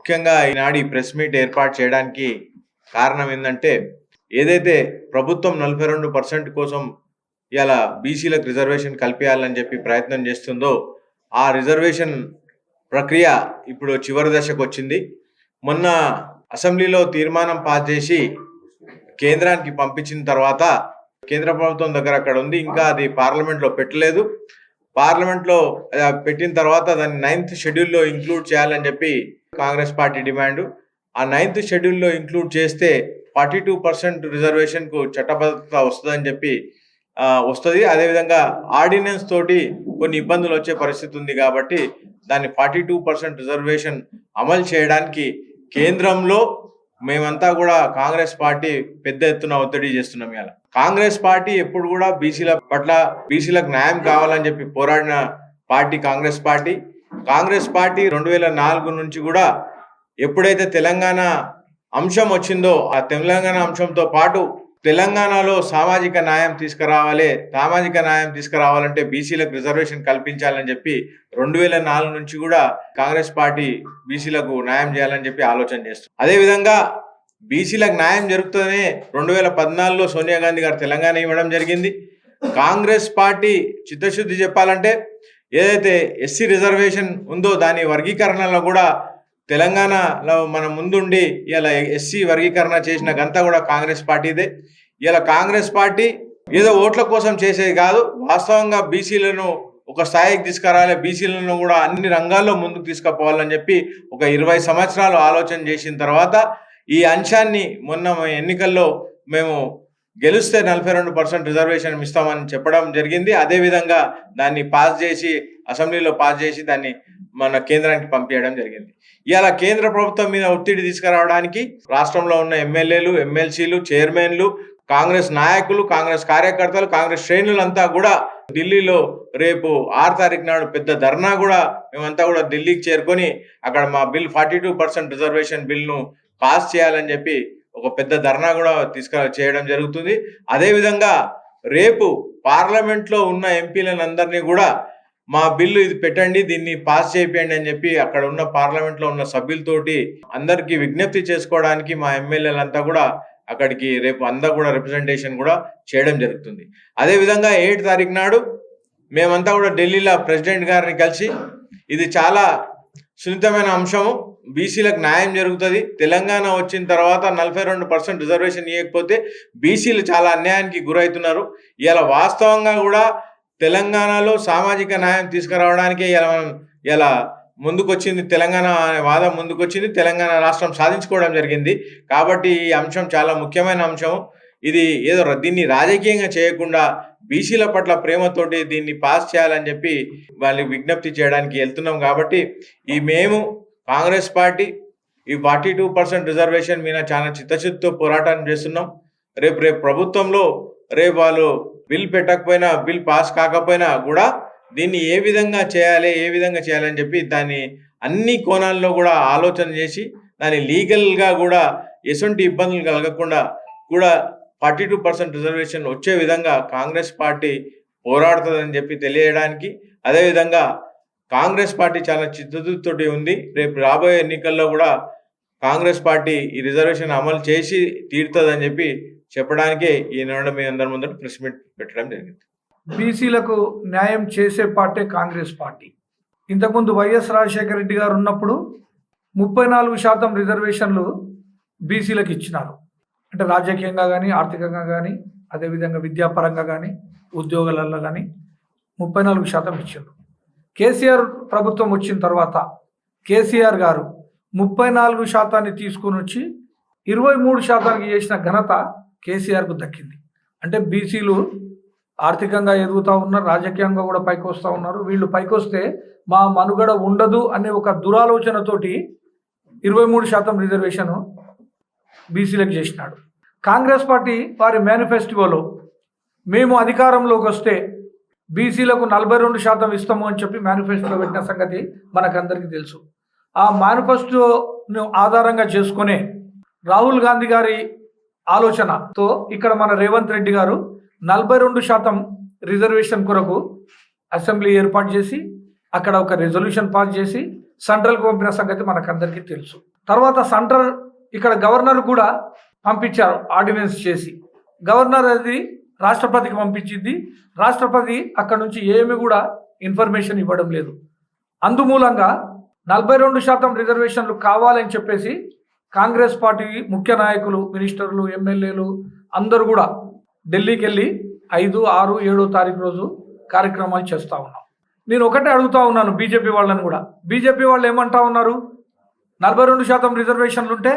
ముఖ్యంగా ఈనాడు ఈ press meet ఏర్పాటు చేయడానికి కారణం ఏంటంటే, ఏదైతే ప్రభుత్వం 42% కోసం ఇలా బీసీలకు రిజర్వేషన్ కల్పించాలని చెప్పి ప్రయత్నం చేస్తుందో, ఆ రిజర్వేషన్ ప్రక్రియ ఇప్పుడు చివరి దశకు వచ్చింది. మొన్న అసెంబ్లీలో తీర్మానం పాస్ చేసి కేంద్రానికి పంపించిన తర్వాత కేంద్ర ప్రభుత్వం దగ్గర అక్కడ ఉంది, ఇంకా అది పార్లమెంట్లో పెట్టలేదు. పార్లమెంట్లో పెట్టిన తర్వాత దాన్ని 9th షెడ్యూల్లో ఇంక్లూడ్ చేయాలని చెప్పి కాంగ్రెస్ పార్టీ డిమాండ్. ఆ 9th షెడ్యూల్లో ఇంక్లూడ్ చేస్తే 42% రిజర్వేషన్కు చట్టబద్ధత వస్తుందని చెప్పి వస్తుంది. అదేవిధంగా ఆర్డినెన్స్ తోటి కొన్ని ఇబ్బందులు వచ్చే పరిస్థితి ఉంది కాబట్టి దాన్ని 42% రిజర్వేషన్ అమలు చేయడానికి కేంద్రంలో మేమంతా కూడా కాంగ్రెస్ పార్టీ పెద్ద ఎత్తున ఒత్తిడి చేస్తున్నాం. ఇలా కాంగ్రెస్ పార్టీ ఎప్పుడు కూడా బీసీల పట్ల, బీసీలకు న్యాయం కావాలని చెప్పి పోరాడిన party Congress party. Congress party 2004 నుంచి కూడా ఎప్పుడైతే తెలంగాణ అంశం వచ్చిందో, ఆ తెలంగాణ అంశంతో పాటు తెలంగాణలో సామాజిక న్యాయం తీసుకురావాలంటే బీసీలకు రిజర్వేషన్ కల్పించాలని చెప్పి 2004 నుంచి కూడా కాంగ్రెస్ పార్టీ బీసీలకు న్యాయం చేయాలని చెప్పి ఆలోచన చేస్తుంది. అదేవిధంగా బీసీలకు న్యాయం జరుగుతుందనే 2014లో సోనియా గాంధీ గారు తెలంగాణ ఇవ్వడం జరిగింది. కాంగ్రెస్ పార్టీ చిత్తశుద్ధి చెప్పాలంటే ఏదైతే ఎస్సీ రిజర్వేషన్ ఉందో దాని వర్గీకరణలో కూడా తెలంగాణలో మన ముందుండి ఇలా ఎస్సీ వర్గీకరణ చేసిన గంతా కూడా కాంగ్రెస్ పార్టీదే. ఇలా కాంగ్రెస్ పార్టీ ఏదో ఓట్ల కోసం చేసేది కాదు, వాస్తవంగా బీసీలను ఒక స్థాయికి తీసుకురావాలి, బీసీలను కూడా అన్ని రంగాల్లో ముందుకు తీసుకుపోవాలని చెప్పి ఒక 20 సంవత్సరాలు ఆలోచన చేసిన తర్వాత ఈ అంశాన్ని మొన్న ఎన్నికల్లో మేము గెలిస్తే 42% రిజర్వేషన్ ఇస్తామని చెప్పడం జరిగింది. అదేవిధంగా దాన్ని పాస్ చేసి అసెంబ్లీలో పాస్ చేసి దాన్ని మన కేంద్రానికి పంపించడం జరిగింది. ఇలా కేంద్ర ప్రభుత్వం మీద ఒత్తిడి తీసుకురావడానికి రాష్ట్రంలో ఉన్న ఎమ్మెల్యేలు, ఎమ్మెల్సీలు, చైర్మన్లు, కాంగ్రెస్ నాయకులు, కాంగ్రెస్ కార్యకర్తలు, కాంగ్రెస్ శ్రేణులంతా కూడా ఢిల్లీలో రేపు 6 తారీఖు నాడు పెద్ద ధర్నా కూడా మేమంతా కూడా ఢిల్లీకి చేరుకొని అక్కడ మా బిల్ 42% రిజర్వేషన్ బిల్ను పాస్ చేయాలని చెప్పి ఒక పెద్ద ధర్నా కూడా చేయడం జరుగుతుంది. అదేవిధంగా రేపు పార్లమెంట్లో ఉన్న ఎంపీలందరినీ కూడా మా బిల్లు ఇది పెట్టండి, దీన్ని పాస్ చేయండి అని చెప్పి అక్కడ ఉన్న పార్లమెంట్లో ఉన్న సభ్యులతోటి అందరికీ విజ్ఞప్తి చేసుకోవడానికి మా ఎమ్మెల్యేలంతా కూడా అక్కడికి రేపు అందరూ కూడా రిప్రజెంటేషన్ కూడా చేయడం జరుగుతుంది. అదేవిధంగా 7 తారీఖు నాడు మేమంతా కూడా ఢిల్లీలో ప్రెసిడెంట్ గారిని కలిసి ఇది చాలా సున్నితమైన అంశము, బీసీలకు న్యాయం జరుగుతుంది, తెలంగాణ వచ్చిన తర్వాత 42% రిజర్వేషన్ ఇవ్వకపోతే బీసీలు చాలా అన్యాయానికి గురవుతున్నారు. ఇలా వాస్తవంగా కూడా తెలంగాణలో సామాజిక న్యాయం తీసుకురావడానికి ఇలా ముందుకొచ్చింది, తెలంగాణ వాదం ముందుకొచ్చింది, తెలంగాణ రాష్ట్రం సాధించుకోవడం జరిగింది. కాబట్టి ఈ అంశం చాలా ముఖ్యమైన అంశం. ఇది ఏదో దీన్ని రాజకీయంగా చేయకుండా బీసీల పట్ల ప్రేమతోటి దీన్ని పాస్ చేయాలని చెప్పి వాళ్ళకి విజ్ఞప్తి చేయడానికి వెళ్తున్నాం. కాబట్టి మేము కాంగ్రెస్ పార్టీ ఈ 42% రిజర్వేషన్ మీద చాలా చిత్తశుద్ధితో పోరాటం చేస్తున్నాం. రేపు ప్రభుత్వంలో రేపు వాళ్ళు బిల్ పెట్టకపోయినా, బిల్ పాస్ కాకపోయినా కూడా దీన్ని ఏ విధంగా చేయాలని చెప్పి దాన్ని అన్ని కోణాల్లో కూడా ఆలోచన చేసి దాన్ని లీగల్గా కూడా ఎటువంటి ఇబ్బందులు కలగకుండా కూడా 42% రిజర్వేషన్ వచ్చే విధంగా కాంగ్రెస్ పార్టీ పోరాడుతుందని చెప్పి తెలియడానికి, అదేవిధంగా కాంగ్రెస్ పార్టీ చాలా చిత్తశుద్ధితోటి ఉంది. రేపు రాబోయే ఎన్నికల్లో కూడా కాంగ్రెస్ పార్టీ ఈ రిజర్వేషన్ అమలు చేసి తీరుతుందని చెప్పి చెప్పడానికే ఈనాడు మీ అందరి ముందర ప్రెస్ మీట్ పెట్టడం జరిగింది. బీసీలకు న్యాయం చేసే పార్టీ కాంగ్రెస్ పార్టీ. ఇంతకుముందు వైఎస్ రాజశేఖర రెడ్డి గారు ఉన్నప్పుడు 34% రిజర్వేషన్లు బీసీలకు ఇచ్చినారు. అంటే రాజకీయంగా కానీ, ఆర్థికంగా కానీ, అదేవిధంగా విద్యాపరంగా కానీ, ఉద్యోగాలలో కానీ 34% ఇచ్చారు. కేసీఆర్ ప్రభుత్వం వచ్చిన తర్వాత కేసీఆర్ గారు 34% తీసుకొని వచ్చి 23% చేసిన ఘనత కేసీఆర్కు దక్కింది. అంటే బీసీలు ఆర్థికంగా ఎదుగుతూ ఉన్నారు, రాజకీయంగా కూడా పైకి వస్తూ ఉన్నారు. వీళ్ళు పైకి వస్తే మా మనుగడ ఉండదు అనే ఒక దురాలోచనతోటి 23% రిజర్వేషన్ బీసీలకు చేసినాడు. కాంగ్రెస్ పార్టీ వారి మేనిఫెస్టోలో మేము అధికారంలోకి వస్తే బీసీలకు 42% ఇస్తాము అని చెప్పి మేనిఫెస్టోలో పెట్టిన సంగతి మనకందరికీ తెలుసు. ఆ మేనిఫెస్టోను ఆధారంగా చేసుకునే రాహుల్ గాంధీ గారి ఆలోచనతో ఇక్కడ మన రేవంత్ రెడ్డి గారు 42% రిజర్వేషన్ కొరకు అసెంబ్లీ ఏర్పాటు చేసి అక్కడ ఒక రెజల్యూషన్ పాస్ చేసి సెంట్రల్కి పంపిన సంగతి మనకందరికీ తెలుసు. తర్వాత సెంటర్ ఇక్కడ గవర్నర్ కూడా పంపించారు ఆర్డినెన్స్ చేసి. గవర్నర్ అది రాష్ట్రపతికి పంపించింది. రాష్ట్రపతి అక్కడ నుంచి ఏమి కూడా ఇన్ఫర్మేషన్ ఇవ్వడం లేదు. అందుమూలంగా 42% రిజర్వేషన్లు కావాలని చెప్పేసి కాంగ్రెస్ పార్టీ ముఖ్య నాయకులు, మినిస్టర్లు, ఎమ్మెల్యేలు అందరూ కూడా ఢిల్లీకి వెళ్ళి 5, 6, 7 తారీఖు రోజు కార్యక్రమాలు చేస్తూ ఉన్నాం. నేను ఒకటే అడుగుతా ఉన్నాను బీజేపీ వాళ్ళని కూడా. బీజేపీ వాళ్ళు ఏమంటా ఉన్నారు, 42% రిజర్వేషన్లు ఉంటే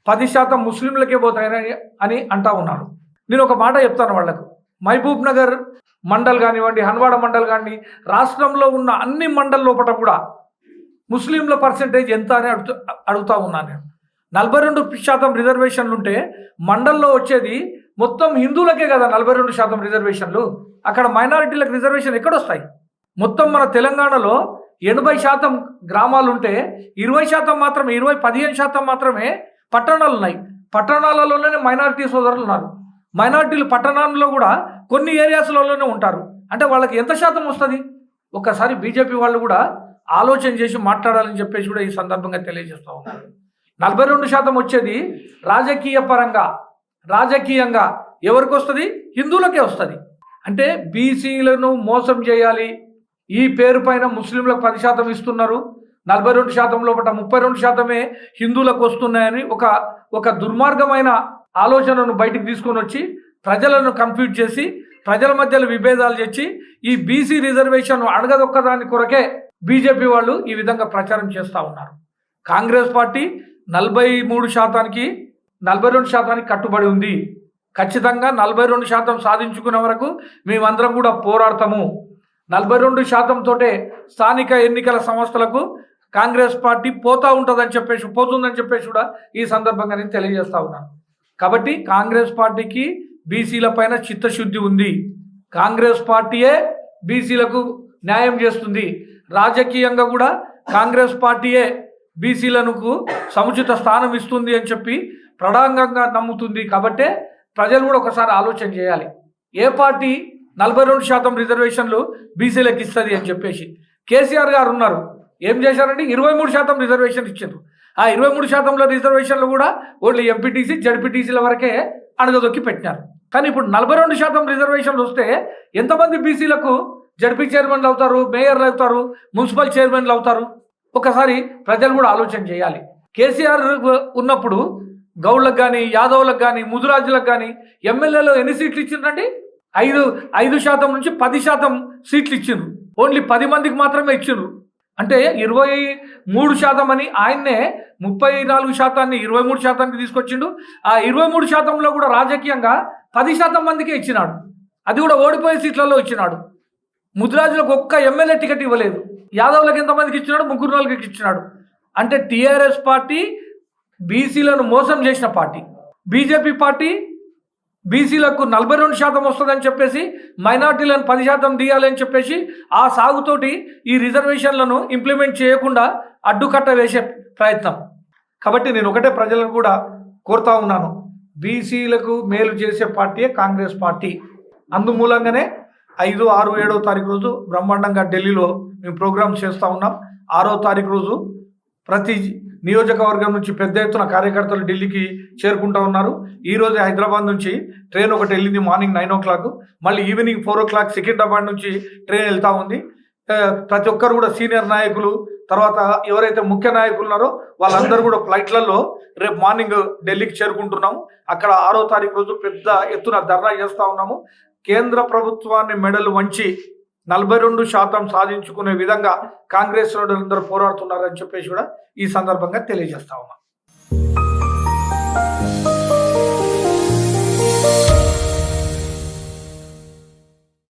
10% ముస్లింలకే పోతాయని అని అంటా ఉన్నారు. నేను ఒక మాట చెప్తాను వాళ్ళకు. మహబూబ్ నగర్ మండల్ కానివ్వండి, హన్వాడ మండల్ కానీ, రాష్ట్రంలో ఉన్న అన్ని మండల్ లోపల కూడా ముస్లింల పర్సెంటేజ్ ఎంత అని అడుగుతా ఉన్నాను నేను. 42% రిజర్వేషన్లు ఉంటే మండల్లో వచ్చేది మొత్తం హిందువులకే కదా 42% రిజర్వేషన్లు. అక్కడ మైనారిటీలకు రిజర్వేషన్ ఎక్కడొస్తాయి? మొత్తం మన తెలంగాణలో 80% గ్రామాలు ఉంటే 20% మాత్రమే, 15% మాత్రమే పట్టణాలు ఉన్నాయి. పట్టణాలలోనే మైనారిటీ సోదరులు ఉన్నారు. మైనారిటీలు పట్టణాల్లో కూడా కొన్ని ఏరియాస్లలోనే ఉంటారు. అంటే వాళ్ళకి ఎంత శాతం వస్తుంది? ఒక్కసారి బీజేపీ వాళ్ళు కూడా ఆలోచన చేసి మాట్లాడాలని చెప్పేసి కూడా ఈ సందర్భంగా తెలియజేస్తూ ఉన్నారు. 42% వచ్చేది రాజకీయంగా ఎవరికి వస్తుంది? హిందువులకే వస్తుంది. అంటే బీసీలను మోసం చేయాలి, ఈ పేరు పైన ముస్లింలకు 10% ఇస్తున్నారు, 42% లోపల 32% హిందువులకు వస్తున్నాయని ఒక దుర్మార్గమైన ఆలోచనను బయటికి తీసుకొని వచ్చి ప్రజలను కన్ఫ్యూజ్ చేసి ప్రజల మధ్యలో విభేదాలు చేసి ఈ బీసీ రిజర్వేషన్ అడగదొక్కదాని కొరకే బీజేపీ వాళ్ళు ఈ విధంగా ప్రచారం చేస్తూ ఉన్నారు. కాంగ్రెస్ పార్టీ 43%కి 42% కట్టుబడి ఉంది. ఖచ్చితంగా 42% సాధించుకునే వరకు మేమందరం కూడా పోరాడతాము. 42% తోటే స్థానిక ఎన్నికల సంస్థలకు కాంగ్రెస్ పార్టీ పోతుందని చెప్పేసి కూడా ఈ సందర్భంగా నేను తెలియజేస్తా ఉన్నాను. కాబట్టి కాంగ్రెస్ పార్టీకి బీసీల పైన చిత్తశుద్ధి ఉంది. కాంగ్రెస్ పార్టీయే బీసీలకు న్యాయం చేస్తుంది. రాజకీయంగా కూడా కాంగ్రెస్ పార్టీయే బీసీలకు సముచిత స్థానం ఇస్తుంది అని చెప్పి ప్రధానంగా నమ్ముతుంది. కాబట్టే ప్రజలు కూడా ఒకసారి ఆలోచన చేయాలి. ఏ పార్టీ 42% రిజర్వేషన్లు బీసీలకు ఇస్తుంది అని చెప్పేసి. కేసీఆర్ గారు ఉన్నారు, ఏం చేశారంటే 23% రిజర్వేషన్ ఇచ్చారు. ఆ 23% రిజర్వేషన్లు కూడా ఓన్లీ ఎంపీటీసీ, జడ్పీటీసీల వరకే అణగదొక్కి పెట్టినారు. కానీ ఇప్పుడు 42% రిజర్వేషన్లు వస్తే ఎంతమంది బీసీలకు జడ్పీ చైర్మన్లు అవుతారు, మేయర్లు అవుతారు, మున్సిపల్ చైర్మన్లు అవుతారు? ఒకసారి ప్రజలు కూడా ఆలోచన చేయాలి. కేసీఆర్ ఉన్నప్పుడు గౌడ్లకు కానీ, యాదవులకు కానీ, ముదురాజులకు కానీ ఎమ్మెల్యేలో ఎన్ని సీట్లు ఇచ్చిండ్రండి? 5% నుంచి 10% సీట్లు ఇచ్చిండ్రు. ఓన్లీ 10 మందికి మాత్రమే ఇచ్చిండ్రు. అంటే 23% అని ఆయన్నే 34%ని 23%కి తీసుకొచ్చిండు. ఆ 23%లో కూడా రాజకీయంగా 10% మందికే ఇచ్చినాడు. అది కూడా ఓడిపోయే సీట్లలో ఇచ్చినాడు. ముదిరాజులకు ఒక్క ఎమ్మెల్యే టికెట్ ఇవ్వలేదు. యాదవులకు ఎంతమందికి ఇచ్చినాడు? 3-4కి ఇచ్చినాడు. అంటే టీఆర్ఎస్ పార్టీ బీసీలను మోసం చేసిన పార్టీ. బీజేపీ పార్టీ బీసీలకు 42% వస్తుందని చెప్పేసి మైనార్టీలను 10% తీయాలని చెప్పేసి ఆ సాగుతోటి ఈ రిజర్వేషన్లను ఇంప్లిమెంట్ చేయకుండా అడ్డుకట్ట వేసే ప్రయత్నం. కాబట్టి నేను ఒకటే ప్రజలను కూడా కోరుతా ఉన్నాను, బీసీలకు మేలు చేసే పార్టీయే కాంగ్రెస్ పార్టీ. అందుమూలంగానే 5, 6, 7 తారీఖు రోజు బ్రహ్మాండంగా ఢిల్లీలో మేము ప్రోగ్రామ్స్ చేస్తూ ఉన్నాం. 6వ తారీఖు రోజు ప్రతి నియోజకవర్గం నుంచి పెద్ద ఎత్తున కార్యకర్తలు ఢిల్లీకి చేరుకుంటూ ఉన్నారు. ఈరోజు హైదరాబాద్ నుంచి ట్రైన్ ఒకటి వెళ్ళింది మార్నింగ్ 9 o'clock, మళ్ళీ ఈవినింగ్ 4 o'clock సికింద్రాబాద్ నుంచి ట్రైన్ వెళ్తూ ఉంది. ప్రతి ఒక్కరు కూడా సీనియర్ నాయకులు, తర్వాత ఎవరైతే ముఖ్య నాయకులు ఉన్నారో వాళ్ళందరూ కూడా ఫ్లైట్లలో రేపు మార్నింగ్ ఢిల్లీకి చేరుకుంటున్నాము. అక్కడ 6వ తారీఖు రోజు పెద్ద ఎత్తున ధర్నా చేస్తూ ఉన్నాము. కేంద్ర ప్రభుత్వాన్ని మెడలు వంచి 42% సాధించుకునే విధంగా కాంగ్రెస్ అందరూ పోరాడుతున్నారని చెప్పేసి కూడా ఈ సందర్భంగా తెలియజేస్తా ఉన్నాం.